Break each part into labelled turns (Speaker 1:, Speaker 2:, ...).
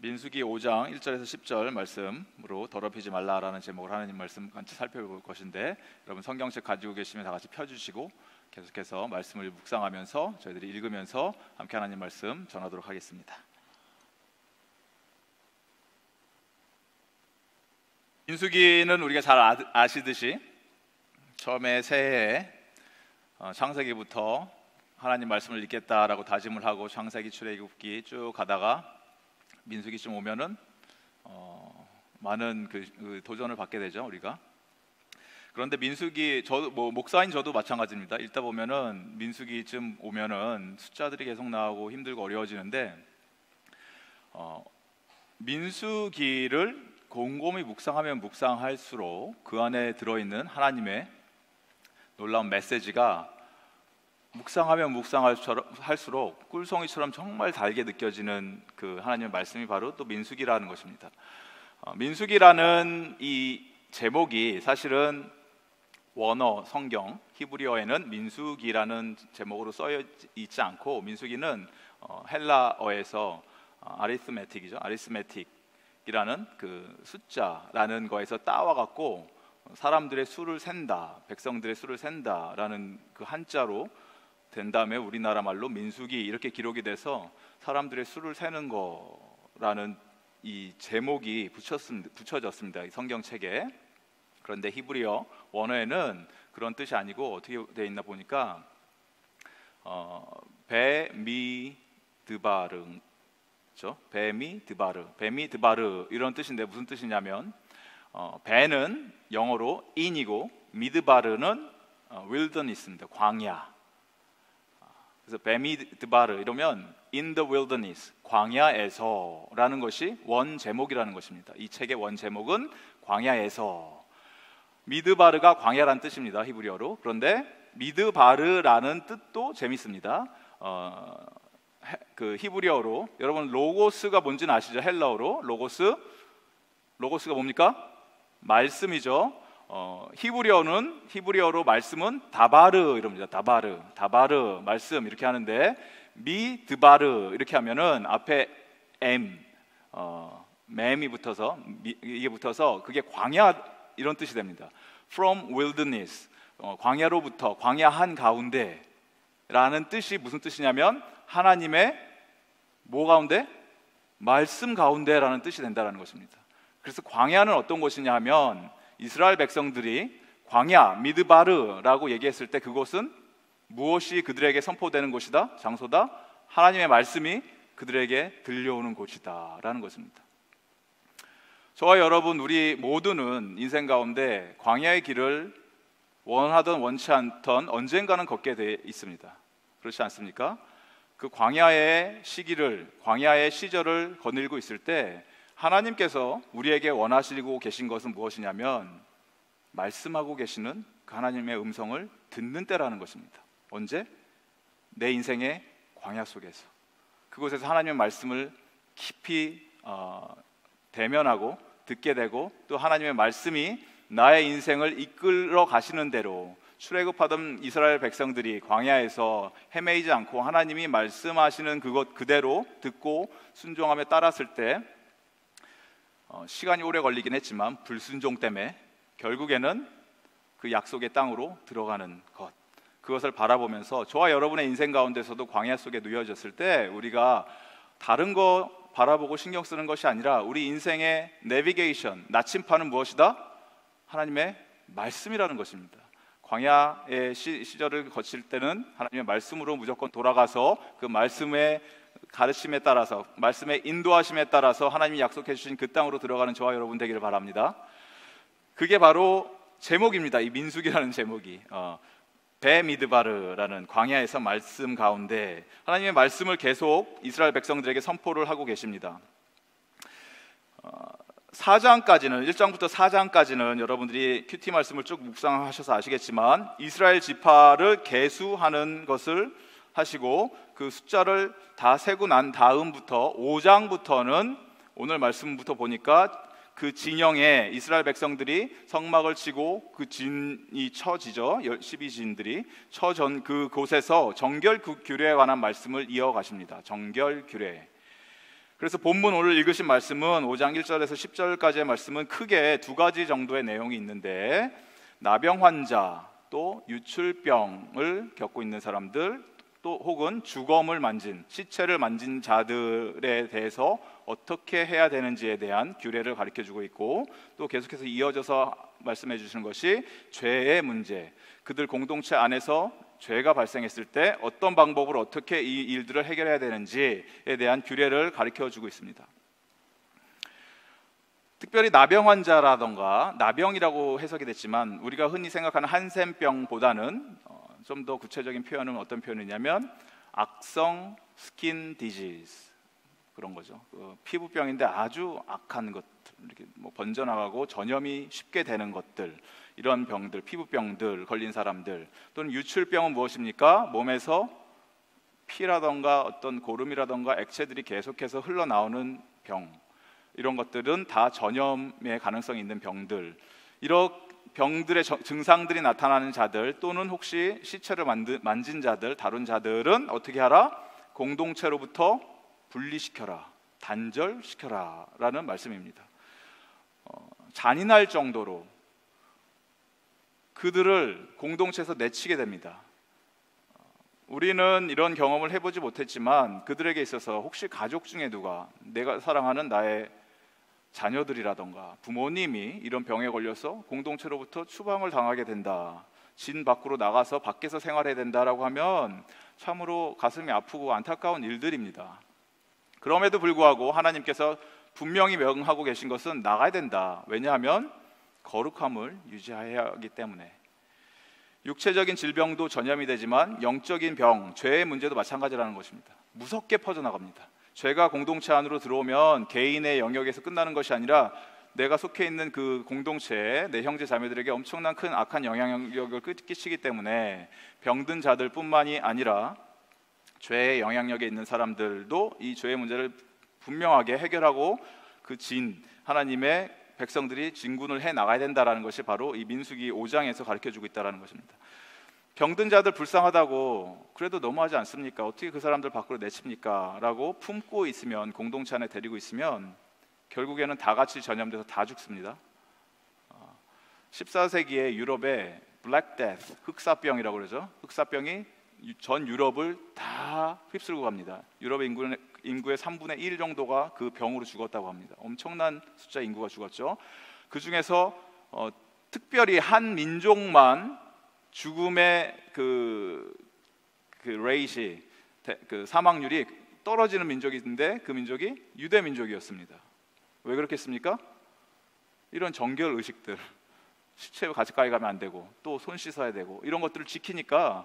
Speaker 1: 민수기 5장 1절에서 10절 말씀으로 더럽히지 말라라는 제목으로 하나님 말씀 같이 살펴볼 것인데, 여러분 성경책 가지고 계시면 다 같이 펴주시고 계속해서 말씀을 묵상하면서 저희들이 읽으면서 함께 하나님 말씀 전하도록 하겠습니다. 민수기는 우리가 잘 아시듯이 처음에 새해에 창세기부터 하나님 말씀을 읽겠다라고 다짐을 하고 창세기, 출애굽기 쭉 가다가 민수기쯤 오면은 많은 그 도전을 받게 되죠, 우리가. 그런데 민수기, 목사인 저도 마찬가지입니다. 읽다 보면은 민수기쯤 오면은 숫자들이 계속 나오고 힘들고 어려워지는데, 민수기를 곰곰이 묵상하면 묵상할수록 그 안에 들어있는 하나님의 놀라운 메시지가 묵상하면 묵상할수록 꿀송이처럼 정말 달게 느껴지는 그 하나님의 말씀이 바로 또 민수기라는 것입니다. 민수기라는 이 제목이 사실은 원어 성경 히브리어에는 민수기라는 제목으로 써져 있지 않고, 민수기는 헬라어에서 아리스메틱이라는 그 숫자라는 거에서 따와 갖고 사람들의 수를 센다, 백성들의 수를 센다라는 그 한자로 된 다음에 우리나라 말로 민수기 이렇게 기록이 돼서 사람들의 수를 세는 거라는 이 제목이 붙여졌습니다, 이 성경책에. 그런데 히브리어 원어에는 그런 뜻이 아니고 어떻게 되어 있나 보니까 베미드바르, 그렇죠? 베미드바르 이런 뜻인데 무슨 뜻이냐면, 베는 영어로 in이고 미드바르는 wilderness입니다, 광야. 그래서 베미드바르 이러면 in the wilderness, 광야에서라는 것이 원 제목이라는 것입니다. 이 책의 원 제목은 광야에서. 미드바르가 광야란 뜻입니다, 히브리어로. 그런데 미드바르라는 뜻도 재밌습니다. 그 히브리어로 여러분 로고스가 뭔지는 아시죠? 헬라어로 로고스가 뭡니까? 말씀이죠. 히브리어로 말씀은 다바르 이럽니다. 다바르 말씀 이렇게 하는데, 미드바르 이렇게 하면은 앞에 맴이 붙어서 이게 붙어서 그게 광야 이런 뜻이 됩니다. From wilderness, 광야로부터, 광야 한 가운데라는 뜻이 무슨 뜻이냐면 하나님의 뭐 가운데? 말씀 가운데라는 뜻이 된다는 것입니다. 그래서 광야는 어떤 곳이냐 하면, 이스라엘 백성들이 광야, 미드바르라고 얘기했을 때 그곳은 무엇이 그들에게 선포되는 곳이다? 장소다? 하나님의 말씀이 그들에게 들려오는 곳이다 라는 것입니다. 저와 여러분, 우리 모두는 인생 가운데 광야의 길을 원하든 원치 않던 언젠가는 걷게 돼 있습니다. 그렇지 않습니까? 그 광야의 시기를, 광야의 시절을 거닐고 있을 때 하나님께서 우리에게 원하시고 계신 것은 무엇이냐면, 말씀하고 계시는 그 하나님의 음성을 듣는 때라는 것입니다. 언제? 내 인생의 광야 속에서, 그곳에서 하나님의 말씀을 깊이 대면하고 듣게 되고, 또 하나님의 말씀이 나의 인생을 이끌어 가시는 대로, 출애굽하던 이스라엘 백성들이 광야에서 헤매이지 않고 하나님이 말씀하시는 그것 그대로 듣고 순종하며 따랐을 때, 시간이 오래 걸리긴 했지만 불순종 때문에 결국에는 그 약속의 땅으로 들어가는 것, 그것을 바라보면서 저와 여러분의 인생 가운데서도 광야 속에 누워졌을 때 우리가 다른 거 바라보고 신경 쓰는 것이 아니라 우리 인생의 내비게이션, 나침판은 무엇이다? 하나님의 말씀이라는 것입니다. 광야의 시절을 거칠 때는 하나님의 말씀으로 무조건 돌아가서 그 말씀의 가르침에 따라서, 말씀의 인도하심에 따라서 하나님이 약속해 주신 그 땅으로 들어가는 저와 여러분 되기를 바랍니다. 그게 바로 제목입니다. 이 민수기라는 제목이 베미드바르라는 광야에서 말씀 가운데 하나님의 말씀을 계속 이스라엘 백성들에게 선포를 하고 계십니다. 1장부터 4장까지는 여러분들이 큐티 말씀을 쭉 묵상하셔서 아시겠지만, 이스라엘 지파를 계수하는 것을 하시고 그 숫자를 다 세고 난 다음부터 5장부터는 오늘 말씀부터 보니까 그 진영에 이스라엘 백성들이 성막을 치고 그 진이 쳐지죠. 12진들이 쳐전 그곳에서 정결 규례에 관한 말씀을 이어가십니다. 정결 규례. 그래서 본문 오늘 읽으신 말씀은 5장 1절에서 10절까지의 말씀은 크게 두 가지 정도의 내용이 있는데, 나병 환자, 또 유출병을 겪고 있는 사람들, 또 혹은 주검을 만진, 시체를 만진 자들에 대해서 어떻게 해야 되는지에 대한 규례를 가르쳐주고 있고, 또 계속해서 이어져서 말씀해 주시는 것이 죄의 문제, 그들 공동체 안에서 죄가 발생했을 때 어떤 방법으로 어떻게 이 일들을 해결해야 되는지에 대한 규례를 가르쳐주고 있습니다. 특별히 나병 환자라던가, 나병이라고 해석이 됐지만 우리가 흔히 생각하는 한센병보다는 좀 더 구체적인 표현은 어떤 표현이냐면 악성 스킨 디지즈, 그런 거죠. 피부병인데 아주 악한 것들, 이렇게 번져나가고 전염이 쉽게 되는 것들, 이런 병들, 피부병들 걸린 사람들, 또는 유출병은 무엇입니까? 몸에서 피라던가 어떤 고름이라던가 액체들이 계속해서 흘러나오는 병, 이런 것들은 다 전염의 가능성이 있는 병들. 이런 병들의 증상들이 나타나는 자들, 또는 혹시 시체를 만진 자들, 다룬 자들은 어떻게 하라? 공동체로부터 분리시켜라, 단절시켜라 라는 말씀입니다. 잔인할 정도로 그들을 공동체에서 내치게 됩니다. 우리는 이런 경험을 해보지 못했지만 그들에게 있어서 혹시 가족 중에 누가, 내가 사랑하는 나의 자녀들이라던가 부모님이 이런 병에 걸려서 공동체로부터 추방을 당하게 된다, 진 밖으로 나가서 밖에서 생활해야 된다라고 하면 참으로 가슴이 아프고 안타까운 일들입니다. 그럼에도 불구하고 하나님께서 분명히 명하고 계신 것은 나가야 된다. 왜냐하면 거룩함을 유지해야 하기 때문에. 육체적인 질병도 전염이 되지만 영적인 병, 죄의 문제도 마찬가지라는 것입니다. 무섭게 퍼져나갑니다. 죄가 공동체 안으로 들어오면 개인의 영역에서 끝나는 것이 아니라 내가 속해 있는 그 공동체에 내 형제 자매들에게 엄청난 큰 악한 영향력을 끼치기 때문에 병든 자들뿐만이 아니라 죄의 영향력에 있는 사람들도 이 죄의 문제를 분명하게 해결하고 그 하나님의 백성들이 진군을 해 나가야 된다라는 것이 바로 이 민수기 5장에서 가르쳐주고 있다는 것입니다. 병든 자들 불쌍하다고 그래도 너무하지 않습니까? 어떻게 그 사람들 밖으로 내칩니까? 라고 품고 있으면, 공동체 안에 데리고 있으면 결국에는 다 같이 전염돼서 다 죽습니다. 14세기에 유럽에 블랙 데스, 흑사병이라고 그러죠. 흑사병이 전 유럽을 다 휩쓸고 갑니다. 유럽의 인구의 3분의 1 정도가 그 병으로 죽었다고 합니다. 엄청난 숫자 인구가 죽었죠. 그 중에서 특별히 한 민족만 죽음의 그 레이시, 그 사망률이 떨어지는 민족이 있는데 그 민족이 유대 민족이었습니다. 왜 그렇겠습니까? 이런 정결 의식들, 시체 가까이 가면 안 되고 또 손 씻어야 되고 이런 것들을 지키니까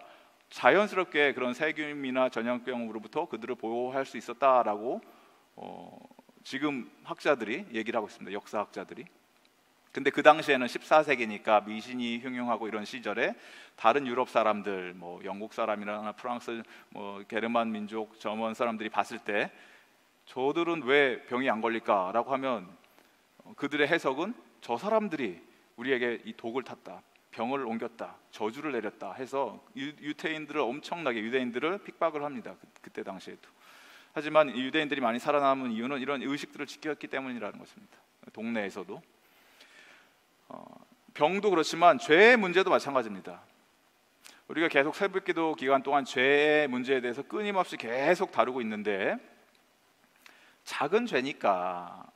Speaker 1: 자연스럽게 그런 세균이나 전염병으로부터 그들을 보호할 수 있었다라고 지금 학자들이 얘기를 하고 있습니다. 역사학자들이. 근데 그 당시에는 14세기니까 미신이 흉흉하고 이런 시절에 다른 유럽 사람들, 영국 사람이나 프랑스, 게르만 민족, 저먼 사람들이 봤을 때 저들은 왜 병이 안 걸릴까라고 하면 그들의 해석은 저 사람들이 우리에게 이 독을 탔다, 병을 옮겼다, 저주를 내렸다 해서 유대인들을 엄청나게, 유대인들을 핍박을 합니다. 그때 당시에도. 하지만 유대인들이 많이 살아남은 이유는 이런 의식들을 지켰기 때문이라는 것입니다. 동네에서도. 병도 그렇지만 죄의 문제도 마찬가지입니다. 우리가 계속 새벽기도 기간 동안 죄의 문제에 대해서 끊임없이 계속 다루고 있는데, 작은 죄니까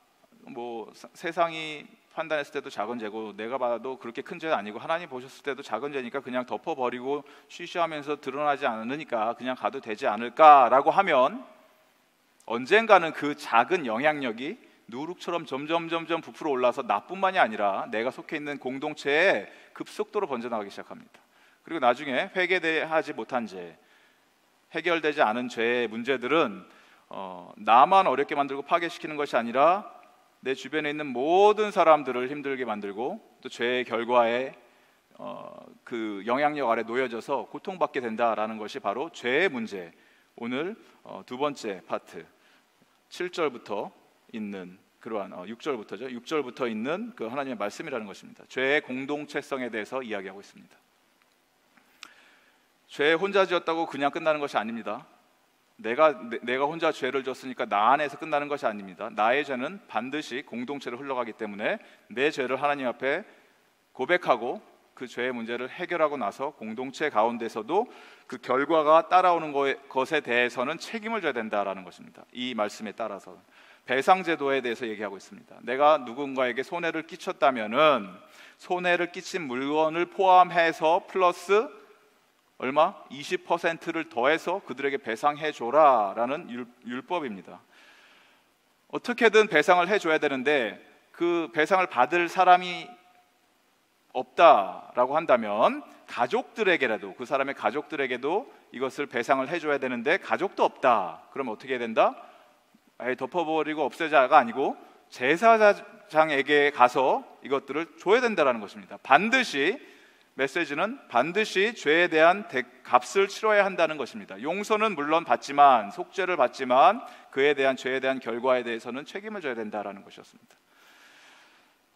Speaker 1: 세상이 판단했을 때도 작은 죄고 내가 봐도 그렇게 큰 죄는 아니고 하나님 보셨을 때도 작은 죄니까 그냥 덮어버리고 쉬쉬하면서 드러나지 않으니까 그냥 가도 되지 않을까라고 하면 언젠가는 그 작은 영향력이 누룩처럼 점점 부풀어 올라서 나뿐만이 아니라 내가 속해 있는 공동체에 급속도로 번져나가기 시작합니다. 그리고 나중에 회개하지 못한 죄, 해결되지 않은 죄의 문제들은 나만 어렵게 만들고 파괴시키는 것이 아니라 내 주변에 있는 모든 사람들을 힘들게 만들고 또 죄의 결과에 그 영향력 아래 놓여져서 고통받게 된다라는 것이 바로 죄의 문제. 오늘 두 번째 파트 7절부터 있는 그러한 6절부터죠. 6절부터 있는 그 하나님의 말씀이라는 것입니다. 죄의 공동체성에 대해서 이야기하고 있습니다. 죄 혼자 지었다고 그냥 끝나는 것이 아닙니다. 내가 혼자 죄를 졌으니까 나 안에서 끝나는 것이 아닙니다. 나의 죄는 반드시 공동체로 흘러가기 때문에 내 죄를 하나님 앞에 고백하고 그 죄의 문제를 해결하고 나서 공동체 가운데서도 그 결과가 따라오는 것에 대해서는 책임을 져야 된다라는 것입니다. 이 말씀에 따라서 배상제도에 대해서 얘기하고 있습니다. 내가 누군가에게 손해를 끼쳤다면은 손해를 끼친 물건을 포함해서 플러스 얼마? 20%를 더해서 그들에게 배상해 줘라라는 율법입니다. 어떻게든 배상을 해줘야 되는데 그 배상을 받을 사람이 없다라고 한다면 가족들에게라도, 그 사람의 가족들에게도 이것을 배상을 해줘야 되는데 가족도 없다. 그럼 어떻게 해야 된다? 덮어버리고 없애자가 아니고 제사장에게 가서 이것들을 줘야 된다는 것입니다. 메시지는 반드시 죄에 대한 값을 치러야 한다는 것입니다. 용서는 물론 받지만, 속죄를 받지만 그에 대한 죄에 대한 결과에 대해서는 책임을 져야 된다는 것이었습니다.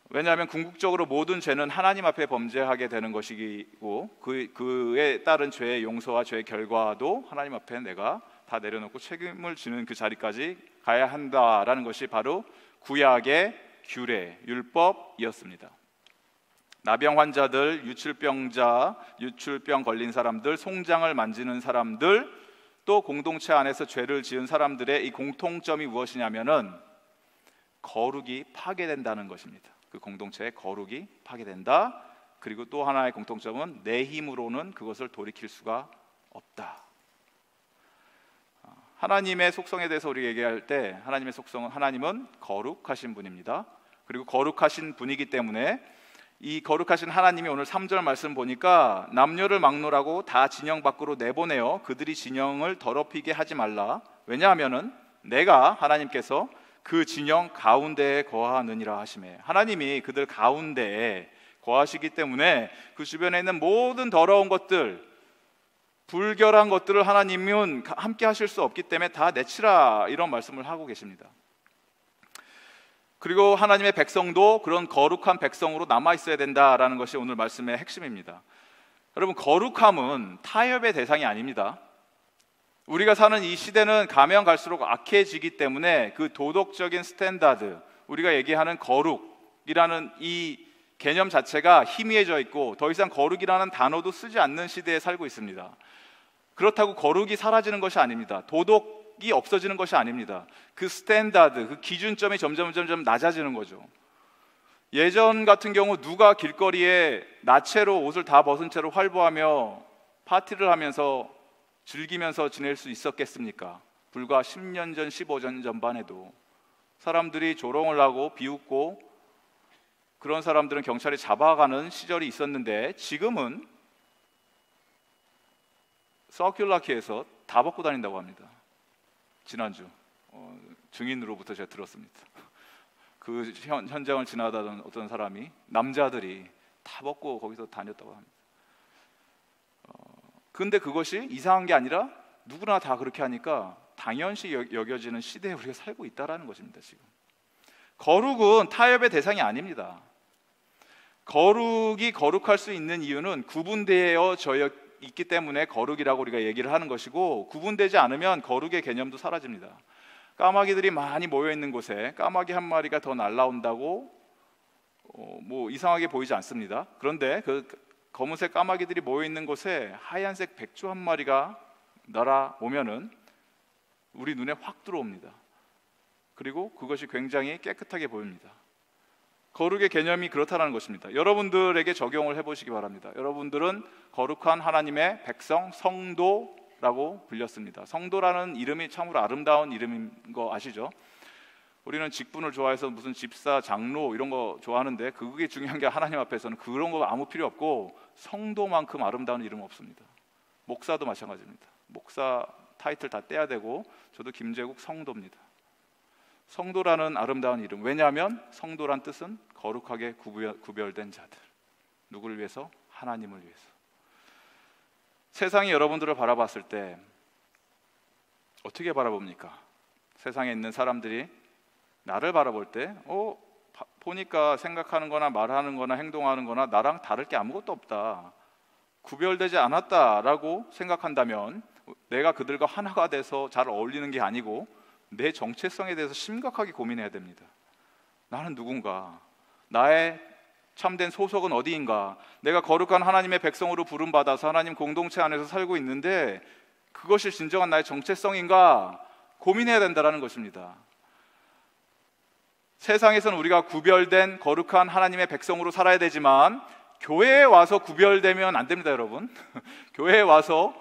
Speaker 1: 왜냐하면 궁극적으로 모든 죄는 하나님 앞에 범죄하게 되는 것이고 그에 따른 죄의 용서와 죄의 결과도 하나님 앞에 내가 다 내려놓고 책임을 지는 그 자리까지 가야 한다라는 것이 바로 구약의 규례, 율법이었습니다. 나병 환자들, 유출병자, 유출병 걸린 사람들, 송장을 만지는 사람들, 또 공동체 안에서 죄를 지은 사람들의 이 공통점이 무엇이냐면은 거룩이 파괴된다는 것입니다. 그 공동체의 거룩이 파괴된다. 그리고 또 하나의 공통점은 내 힘으로는 그것을 돌이킬 수가 없다. 하나님의 속성에 대해서 우리가 얘기할 때 하나님의 속성은, 하나님은 거룩하신 분입니다. 그리고 거룩하신 분이기 때문에 이 거룩하신 하나님이 오늘 3절 말씀 보니까 남녀를 막론하고 다 진영 밖으로 내보내어 그들이 진영을 더럽히게 하지 말라. 왜냐하면은 내가, 하나님께서 그 진영 가운데에 거하느니라 하시매, 하나님이 그들 가운데에 거하시기 때문에 그 주변에 있는 모든 더러운 것들, 불결한 것들을 하나님은 함께 하실 수 없기 때문에 다 내치라, 이런 말씀을 하고 계십니다. 그리고 하나님의 백성도 그런 거룩한 백성으로 남아 있어야 된다라는 것이 오늘 말씀의 핵심입니다. 여러분, 거룩함은 타협의 대상이 아닙니다. 우리가 사는 이 시대는 가면 갈수록 악해지기 때문에 그 도덕적인 스탠다드, 우리가 얘기하는 거룩이라는 이 개념 자체가 희미해져 있고 더 이상 거룩이라는 단어도 쓰지 않는 시대에 살고 있습니다. 그렇다고 거룩이 사라지는 것이 아닙니다. 도덕이 없어지는 것이 아닙니다. 그 스탠다드, 그 기준점이 점점 낮아지는 거죠. 예전 같은 경우 누가 길거리에 나체로 옷을 다 벗은 채로 활보하며 파티를 하면서 즐기면서 지낼 수 있었겠습니까? 불과 10년 전, 15년 전만 해도 사람들이 조롱을 하고 비웃고 그런 사람들은 경찰이 잡아가는 시절이 있었는데, 지금은 서큘라키에서 다 벗고 다닌다고 합니다. 지난주 증인으로부터 제가 들었습니다. 그 현장을 지나가던 어떤 사람이, 남자들이 다 벗고 거기서 다녔다고 합니다. 근데 그것이 이상한 게 아니라 누구나 다 그렇게 하니까 당연시 여겨지는 시대에 우리가 살고 있다는 것입니다. 지금 거룩은 타협의 대상이 아닙니다. 거룩이 거룩할 수 있는 이유는 구분되어 있기 때문에 거룩이라고 우리가 얘기를 하는 것이고, 구분되지 않으면 거룩의 개념도 사라집니다. 까마귀들이 많이 모여 있는 곳에 까마귀 한 마리가 더 날아온다고 뭐 이상하게 보이지 않습니다. 그런데 그 검은색 까마귀들이 모여 있는 곳에 하얀색 백조 한 마리가 날아오면은 우리 눈에 확 들어옵니다. 그리고 그것이 굉장히 깨끗하게 보입니다. 거룩의 개념이 그렇다는 것입니다. 여러분들에게 적용을 해보시기 바랍니다. 여러분들은 거룩한 하나님의 백성, 성도라고 불렸습니다. 성도라는 이름이 참으로 아름다운 이름인 거 아시죠? 우리는 직분을 좋아해서 무슨 집사, 장로 이런 거 좋아하는데 그게 중요한 게 하나님 앞에서는 그런 거 아무 필요 없고, 성도만큼 아름다운 이름은 없습니다. 목사도 마찬가지입니다. 목사 타이틀 다 떼야 되고, 저도 김재국 성도입니다. 성도라는 아름다운 이름, 왜냐하면 성도란 뜻은 거룩하게 구별된 자들. 누구를 위해서? 하나님을 위해서. 세상이 여러분들을 바라봤을 때 어떻게 바라봅니까? 세상에 있는 사람들이 나를 바라볼 때 보니까 생각하는 거나 말하는 거나 행동하는 거나 나랑 다를 게 아무것도 없다, 구별되지 않았다라고 생각한다면 내가 그들과 하나가 돼서 잘 어울리는 게 아니고 내 정체성에 대해서 심각하게 고민해야 됩니다. 나는 누군가? 나의 참된 소속은 어디인가? 내가 거룩한 하나님의 백성으로 부름받아서 하나님 공동체 안에서 살고 있는데 그것이 진정한 나의 정체성인가? 고민해야 된다는 것입니다. 세상에서는 우리가 구별된 거룩한 하나님의 백성으로 살아야 되지만 교회에 와서 구별되면 안 됩니다, 여러분. 교회에 와서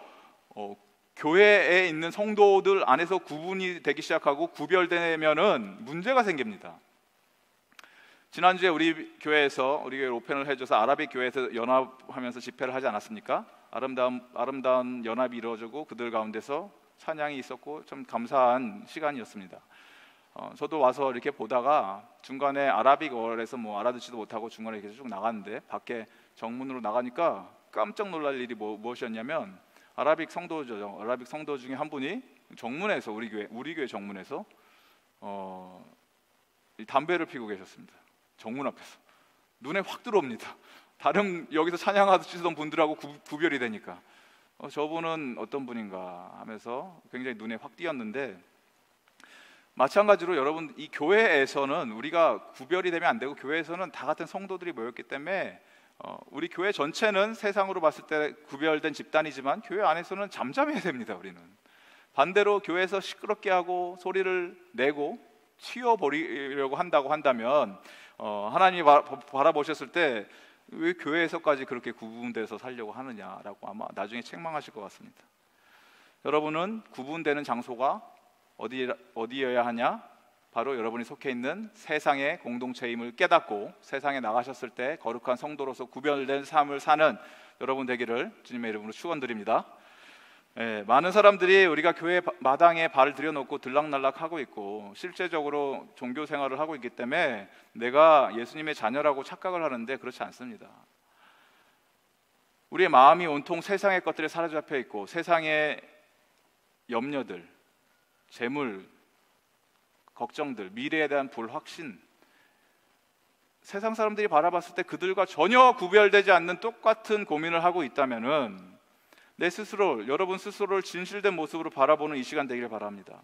Speaker 1: 교회에 있는 성도들 안에서 구분이 되기 시작하고 구별되면은 문제가 생깁니다. 지난주에 우리 교회에서 우리 교회 오펜을 해줘서 아랍의 교회에서 연합하면서 집회를 하지 않았습니까? 아름다운 연합이 이루어지고 그들 가운데서 찬양이 있었고 좀 감사한 시간이었습니다. 저도 와서 이렇게 보다가 중간에 아라빅어에서 뭐 알아듣지도 못하고 중간에 이렇게 쭉 나갔는데 밖에 정문으로 나가니까 깜짝 놀랄 일이 무엇이었냐면 아라빅 성도 중에 한 분이 정문에서 우리 교회 정문에서 담배를 피우고 계셨습니다. 정문 앞에서 눈에 확 들어옵니다. 다른 여기서 찬양하시던 분들하고 구별이 되니까 저분은 어떤 분인가 하면서 굉장히 눈에 확 띄었는데, 마찬가지로 여러분 이 교회에서는 우리가 구별이 되면 안 되고 교회에서는 다 같은 성도들이 모였기 때문에 우리 교회 전체는 세상으로 봤을 때 구별된 집단이지만 교회 안에서는 잠잠해야 됩니다. 우리는 반대로 교회에서 시끄럽게 하고 소리를 내고 튀어버리려고 한다면 하나님이 바라보셨을 때 왜 교회에서까지 그렇게 구분돼서 살려고 하느냐라고 아마 나중에 책망하실 것 같습니다. 여러분은 구분되는 장소가 어디여야 하냐? 바로 여러분이 속해 있는 세상의 공동체임을 깨닫고 세상에 나가셨을 때 거룩한 성도로서 구별된 삶을 사는 여러분 되기를 주님의 이름으로 축원드립니다. 많은 사람들이 우리가 교회 마당에 발을 들여놓고 들락날락하고 있고 실제적으로 종교 생활을 하고 있기 때문에 내가 예수님의 자녀라고 착각을 하는데 그렇지 않습니다. 우리의 마음이 온통 세상의 것들에 사로잡혀 있고 세상의 염려들, 재물, 걱정들, 미래에 대한 불확신, 세상 사람들이 바라봤을 때 그들과 전혀 구별되지 않는 똑같은 고민을 하고 있다면은 내 스스로, 여러분 스스로를 진실된 모습으로 바라보는 이 시간 되기를 바랍니다.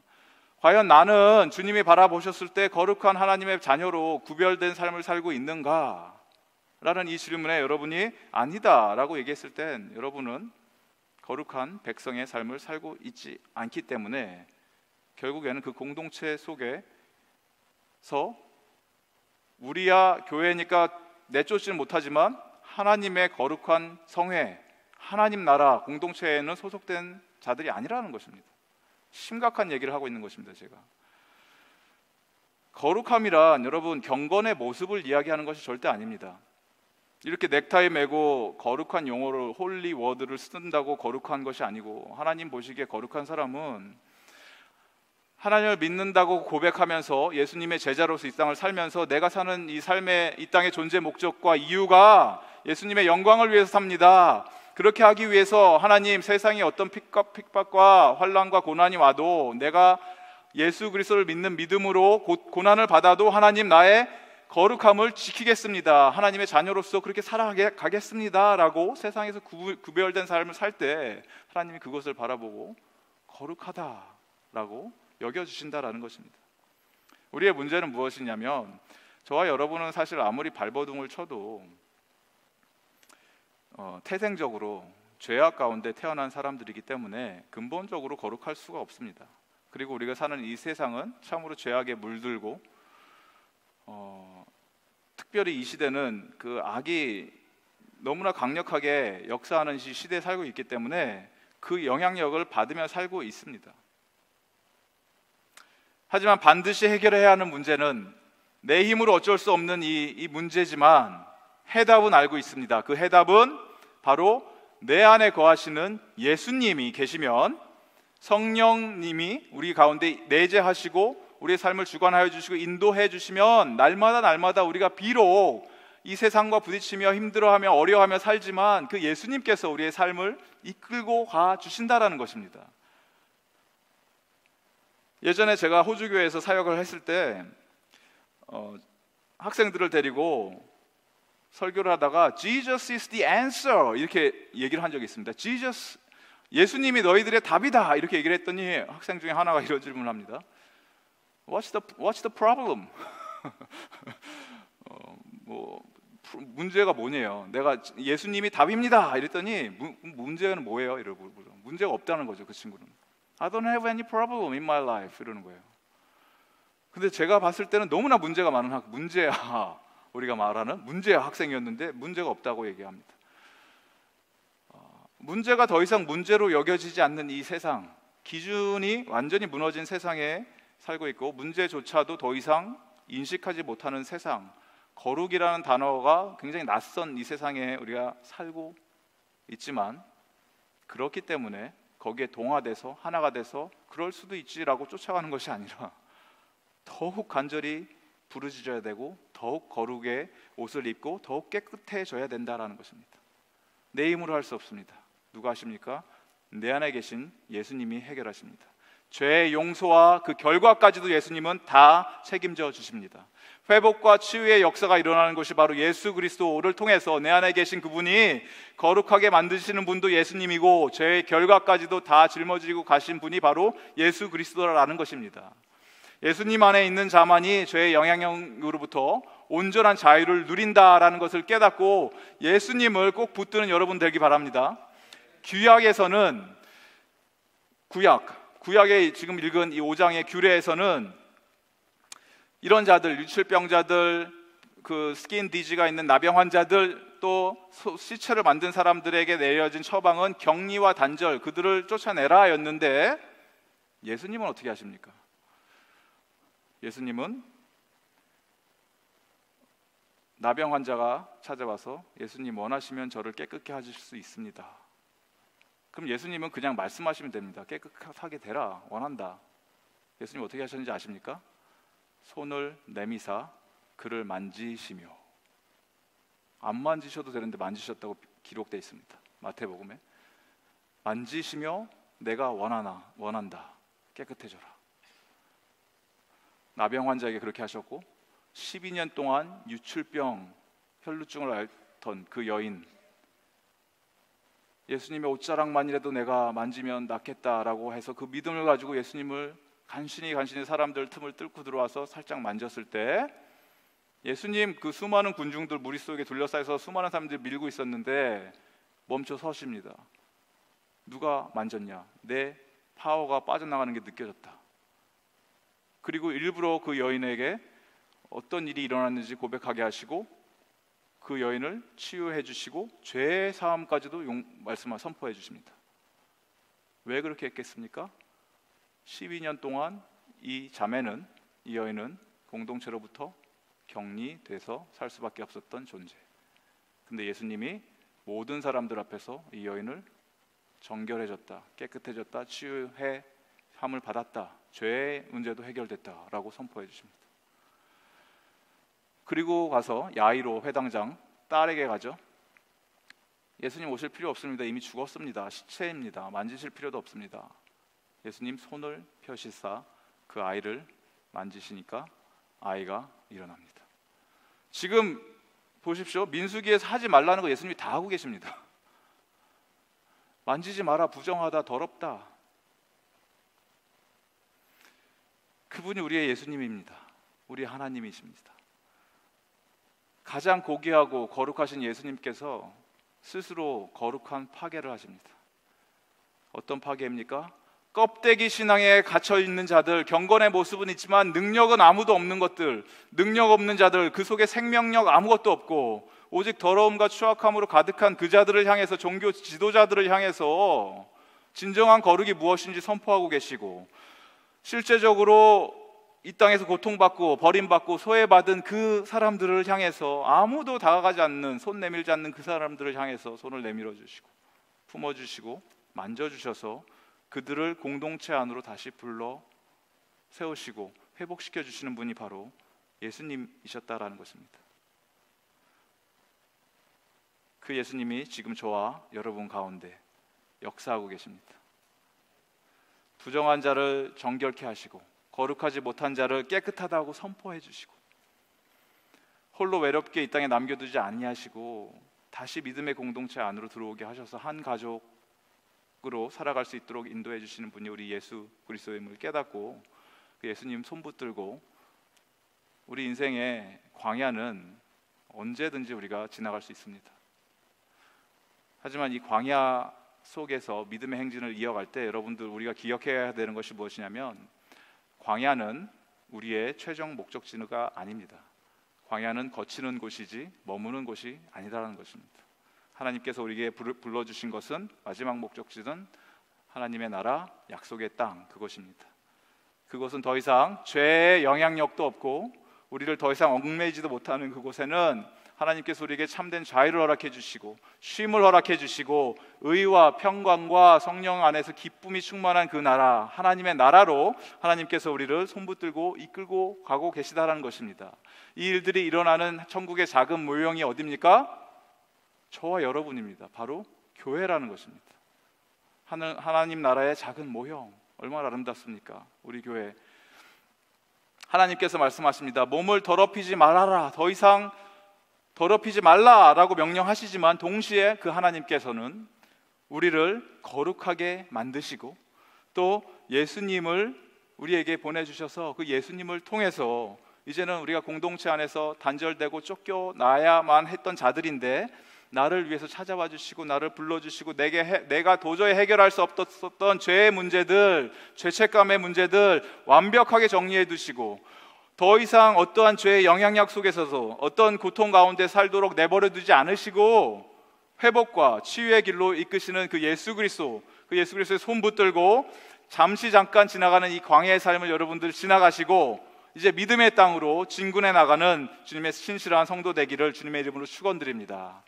Speaker 1: 과연 나는 주님이 바라보셨을 때 거룩한 하나님의 자녀로 구별된 삶을 살고 있는가? 라는 이 질문에 여러분이 아니다 라고 얘기했을 땐 여러분은 거룩한 백성의 삶을 살고 있지 않기 때문에 결국에는 그 공동체 속에서 우리야 교회니까 내쫓지는 못하지만 하나님의 거룩한 성회, 하나님 나라 공동체에는 소속된 자들이 아니라는 것입니다. 심각한 얘기를 하고 있는 것입니다. 제가 거룩함이란 여러분 경건의 모습을 이야기하는 것이 절대 아닙니다. 이렇게 넥타이 매고 거룩한 용어를 홀리 워드를 쓴다고 거룩한 것이 아니고, 하나님 보시기에 거룩한 사람은 하나님을 믿는다고 고백하면서 예수님의 제자로서 이 땅을 살면서 내가 사는 이 삶의 이 땅의 존재 목적과 이유가 예수님의 영광을 위해서 삽니다. 그렇게 하기 위해서 하나님 세상에 어떤 핍박과 환난과 고난이 와도 내가 예수 그리스도를 믿는 믿음으로 고난을 받아도 하나님 나의 거룩함을 지키겠습니다. 하나님의 자녀로서 그렇게 살아가겠습니다 라고 세상에서 구별된 삶을 살 때 하나님이 그것을 바라보고 거룩하다라고 여겨주신다라는 것입니다. 우리의 문제는 무엇이냐면 저와 여러분은 사실 아무리 발버둥을 쳐도 태생적으로 죄악 가운데 태어난 사람들이기 때문에 근본적으로 거룩할 수가 없습니다. 그리고 우리가 사는 이 세상은 참으로 죄악에 물들고 특별히 이 시대는 그 악이 너무나 강력하게 역사하는 시대에 살고 있기 때문에 그 영향력을 받으며 살고 있습니다. 하지만 반드시 해결해야 하는 문제는 내 힘으로 어쩔 수 없는 이 문제지만 해답은 알고 있습니다. 그 해답은 바로 내 안에 거하시는 예수님이 계시면, 성령님이 우리 가운데 내재하시고 우리의 삶을 주관하여 주시고 인도해 주시면 날마다 우리가 비록 이 세상과 부딪히며 힘들어하며 어려워하며 살지만 그 예수님께서 우리의 삶을 이끌고 가 주신다라는 것입니다. 예전에 제가 호주교회에서 사역을 했을 때 학생들을 데리고 설교를 하다가 Jesus is the answer 이렇게 얘기를 한 적이 있습니다. Jesus, 예수님이 너희들의 답이다 이렇게 얘기를 했더니 학생 중에 하나가 이런 질문을 합니다. What's the problem? 뭐 문제가 뭐냐요? 내가 예수님이 답입니다 이랬더니 문제는 뭐예요? 이러고 문제가 없다는 거죠. 그 친구는 I don't have any problem in my life 이러는 거예요. 근데 제가 봤을 때는 너무나 문제가 많은 문제야, 우리가 말하는 문제야 학생이었는데 문제가 없다고 얘기합니다. 문제가 더 이상 문제로 여겨지지 않는 이 세상, 기준이 완전히 무너진 세상에 살고 있고 문제조차도 더 이상 인식하지 못하는 세상, 거룩이라는 단어가 굉장히 낯선 이 세상에 우리가 살고 있지만, 그렇기 때문에 거기에 동화돼서 하나가 돼서 그럴 수도 있지라고 쫓아가는 것이 아니라 더욱 간절히 부르짖어야 되고 더욱 거룩의 옷을 입고 더욱 깨끗해져야 된다라는 것입니다. 내 힘으로 할 수 없습니다. 누가 하십니까? 내 안에 계신 예수님이 해결하십니다. 죄의 용서와 그 결과까지도 예수님은 다 책임져 주십니다. 회복과 치유의 역사가 일어나는 것이 바로 예수 그리스도를 통해서 내 안에 계신 그분이 거룩하게 만드시는 분도 예수님이고 죄의 결과까지도 다 짊어지고 가신 분이 바로 예수 그리스도라는 것입니다. 예수님 안에 있는 자만이 죄의 영향력으로부터 온전한 자유를 누린다라는 것을 깨닫고 예수님을 꼭 붙드는 여러분 되기 바랍니다. 구약에 지금 읽은 이 5장의 규례에서는 이런 자들, 유출병자들, 그 스킨 디지가 있는 나병 환자들, 또 시체를 만든 사람들에게 내려진 처방은 격리와 단절, 그들을 쫓아내라 였는데 예수님은 어떻게 하십니까? 예수님은 나병 환자가 찾아와서 예수님 원하시면 저를 깨끗게 하실 수 있습니다. 그럼 예수님은 그냥 말씀하시면 됩니다. 깨끗하게 되라, 원한다. 예수님 어떻게 하셨는지 아십니까? 손을 내미사 그를 만지시며, 안 만지셔도 되는데 만지셨다고 기록되어 있습니다. 마태복음에 만지시며 내가 원한다, 깨끗해져라. 나병 환자에게 그렇게 하셨고 12년 동안 유출병, 혈루증을 앓던 그 여인, 예수님의 옷자락만이라도 내가 만지면 낫겠다라고 해서 그 믿음을 가지고 예수님을 간신히 사람들 틈을 뚫고 들어와서 살짝 만졌을 때 예수님 그 수많은 군중들 무리 속에 둘러싸여서 수많은 사람들이 밀고 있었는데 멈춰 서십니다. 누가 만졌냐? 내 파워가 빠져나가는 게 느껴졌다. 그리고 일부러 그 여인에게 어떤 일이 일어났는지 고백하게 하시고 그 여인을 치유해 주시고 죄의 사함까지도 말씀을 선포해 주십니다. 왜 그렇게 했겠습니까? 12년 동안 이 여인은 공동체로부터 격리돼서 살 수밖에 없었던 존재. 근데 예수님이 모든 사람들 앞에서 이 여인을 정결해졌다, 깨끗해졌다, 치유해 함을 받았다, 죄의 문제도 해결됐다라고 선포해 주십니다. 그리고 가서 야이로 회당장 딸에게 가죠. 예수님 오실 필요 없습니다. 이미 죽었습니다. 시체입니다. 만지실 필요도 없습니다. 예수님 손을 펴시사 그 아이를 만지시니까 아이가 일어납니다. 지금 보십시오. 민수기에서 하지 말라는 거 예수님이 다 하고 계십니다. 만지지 마라, 부정하다, 더럽다. 그분이 우리의 예수님입니다. 우리의 하나님이십니다. 가장 고귀하고 거룩하신 예수님께서 스스로 거룩한 파괴를 하십니다. 어떤 파괴입니까? 껍데기 신앙에 갇혀 있는 자들, 경건의 모습은 있지만 능력은 아무도 없는 것들, 능력 없는 자들, 그 속에 생명력 아무것도 없고 오직 더러움과 추악함으로 가득한 그 자들을 향해서, 종교 지도자들을 향해서 진정한 거룩이 무엇인지 선포하고 계시고, 실제적으로 이 땅에서 고통받고 버림받고 소외받은 그 사람들을 향해서 아무도 다가가지 않는, 손 내밀지 않는 그 사람들을 향해서 손을 내밀어 주시고 품어주시고 만져주셔서 그들을 공동체 안으로 다시 불러 세우시고 회복시켜 주시는 분이 바로 예수님이셨다라는 것입니다. 그 예수님이 지금 저와 여러분 가운데 역사하고 계십니다. 부정한 자를 정결케 하시고 거룩하지 못한 자를 깨끗하다고 선포해 주시고 홀로 외롭게 이 땅에 남겨두지 아니하시고 다시 믿음의 공동체 안으로 들어오게 하셔서 한 가족 으로 살아갈 수 있도록 인도해 주시는 분이 우리 예수 그리스도임을 깨닫고 그 예수님 손 붙들고 우리 인생의 광야는 언제든지 우리가 지나갈 수 있습니다. 하지만 이 광야 속에서 믿음의 행진을 이어갈 때 여러분들 우리가 기억해야 되는 것이 무엇이냐면 광야는 우리의 최종 목적지가 아닙니다. 광야는 거치는 곳이지 머무는 곳이 아니다라는 것입니다. 하나님께서 우리에게 불러주신 것은 마지막 목적지는 하나님의 나라, 약속의 땅, 그것입니다. 그것은 더 이상 죄의 영향력도 없고 우리를 더 이상 얽매이지도 못하는 그곳에는 하나님께서 우리에게 참된 자유를 허락해 주시고 쉼을 허락해 주시고 의와 평강과 성령 안에서 기쁨이 충만한 그 나라, 하나님의 나라로 하나님께서 우리를 손붙들고 이끌고 가고 계시다라는 것입니다. 이 일들이 일어나는 천국의 작은 모형이 어디입니까? 저와 여러분입니다. 바로 교회라는 것입니다. 하나님 나라의 작은 모형, 얼마나 아름답습니까? 우리 교회. 하나님께서 말씀하십니다. 몸을 더럽히지 말아라, 더 이상 더럽히지 말라라고 명령하시지만 동시에 그 하나님께서는 우리를 거룩하게 만드시고 또 예수님을 우리에게 보내주셔서 그 예수님을 통해서 이제는 우리가 공동체 안에서 단절되고 쫓겨나야만 했던 자들인데 나를 위해서 찾아와 주시고 나를 불러주시고 내가 도저히 해결할 수 없었던 죄의 문제들, 죄책감의 문제들 완벽하게 정리해 두시고 더 이상 어떠한 죄의 영향력 속에서도 어떤 고통 가운데 살도록 내버려 두지 않으시고 회복과 치유의 길로 이끄시는 그 예수 그리스도, 그 예수 그리스도의 손 붙들고 잠깐 지나가는 이 광야의 삶을 여러분들 지나가시고 이제 믿음의 땅으로 진군해 나가는 주님의 신실한 성도 되기를 주님의 이름으로 축원드립니다.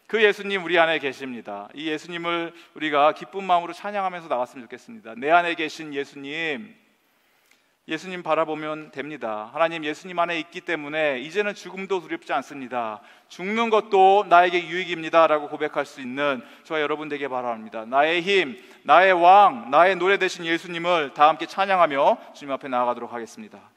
Speaker 1: 그 예수님 우리 안에 계십니다. 이 예수님을 우리가 기쁜 마음으로 찬양하면서 나갔으면 좋겠습니다. 내 안에 계신 예수님, 예수님 바라보면 됩니다. 하나님 예수님 안에 있기 때문에 이제는 죽음도 두렵지 않습니다. 죽는 것도 나에게 유익입니다 라고 고백할 수 있는 저와 여러분 되게 바랍니다. 나의 힘, 나의 왕, 나의 노래 되신 예수님을 다 함께 찬양하며 주님 앞에 나아가도록 하겠습니다.